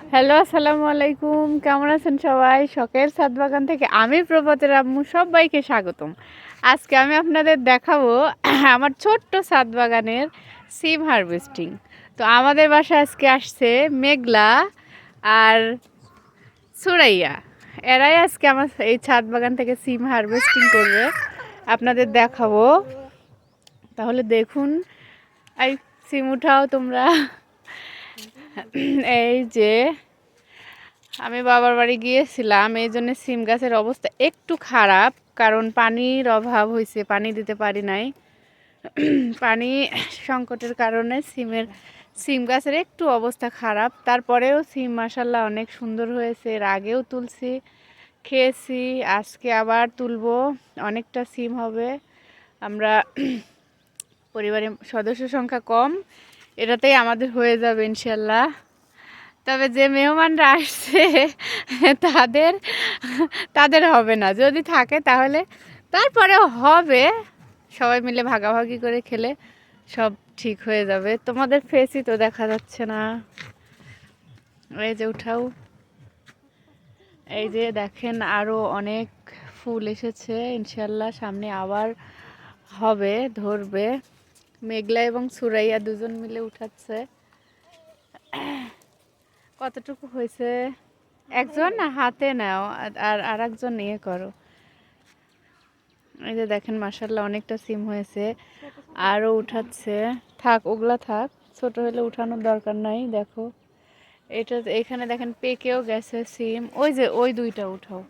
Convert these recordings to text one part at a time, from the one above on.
Hello, আসসালামু আলাইকুম। কেমন আছেন সবাই? শখের ছাদ বাগান থেকে আমি প্রভাতের আম্মু সবাইকে স্বাগতম। আজকে আমি আপনাদের দেখাবো আমার ছোট্ট ছাদ বাগানের সিম হারভেস্টিং। তো আমাদের বাসায় আজকে আসছে মেঘলা আর সুরাইয়া। এরাই আজকে আমার এই ছাদ বাগান থেকে সিম হারভেস্টিং করবে। আপনাদের দেখাবো। তাহলে দেখুন, এই সিম উঠাও তোমরা। এই যে আমি বাবার বাড়ি গিয়েছিলাম, এই জন্য সিম গাছের অবস্থা একটু খারাপ, কারণ পানির অভাব হয়েছে, পানি দিতে পারি নাই। পানি সংকটের কারণে সিম গাছের একটু অবস্থা খারাপ। তারপরেও সিম মাশাল্লাহ অনেক সুন্দর হয়েছে। এর আগেও তুলছি, খেয়েছি, আজকে আবার তুলবো। অনেকটা সিম হবে। আমরা পরিবারের সদস্য সংখ্যা কম, এটাতেই আমাদের হয়ে যাবে ইনশাল্লাহ। তবে যে মেহমানরা আসছে তাদের তাদের হবে না, যদি থাকে তাহলে তারপরেও হবে। সবাই মিলে ভাগাভাগি করে খেলে সব ঠিক হয়ে যাবে। তোমাদের ফেসই তো দেখা যাচ্ছে না। এই যে উঠাও, এই যে দেখেন আরো অনেক ফুল এসেছে, ইনশাল্লাহ সামনে আবার হবে, ধরবে। মেঘলা এবং সুরাইয়া দুজন মিলে উঠাচ্ছে। কতটুকু হয়েছে একজন না হাতে নাও, আর আরেকজন নিয়ে করো। এই যে দেখেন মাশাল্লাহ অনেকটা সিম হয়েছে, আরও উঠাচ্ছে। থাক, ওগুলা থাক, ছোট হলে উঠানোর দরকার নাই। দেখো এটা, এখানে দেখেন পেকেও গেছে সিম। ওই যে ওই দুইটা উঠাও,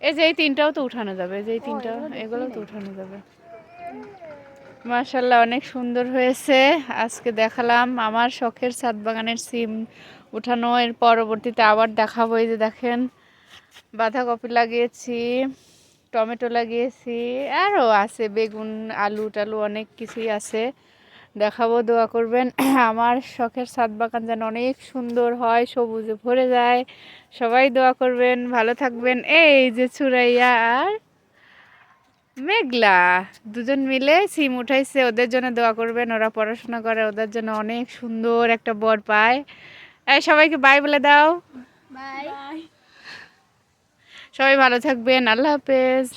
এই যে এই তিনটাও তো উঠানো যাবে, যে এই তিনটা, এগুলো তো উঠানো যাবে। মাশাল্লাহ অনেক সুন্দর হয়েছে। আজকে দেখালাম আমার শখের ছাদ বাগানের সিম উঠানো, এর পরবর্তীতে আবার দেখাবো। এই যে দেখেন বাঁধাকপি লাগিয়েছি, টমেটো লাগিয়েছি, আরও আছে বেগুন, আলু টালু অনেক কিছুই আছে, দেখাবো। দোয়া করবেন আমার শখের ছাদ বাগান যেন অনেক সুন্দর হয়, সবুজে ভরে যায়। সবাই দোয়া করবেন, ভালো থাকবেন। এই যে চুরাইয়া আর মেঘলা দুজন মিলে সিম উঠাইছে, ওদের জন্য দোয়া করবেন। ওরা পড়াশোনা করে, ওদের জন্য অনেক সুন্দর একটা বর পায়। এই সবাইকে বাই বলে দাও। বাই। সবাই ভালো থাকবেন, আল্লাহ হাফেজ।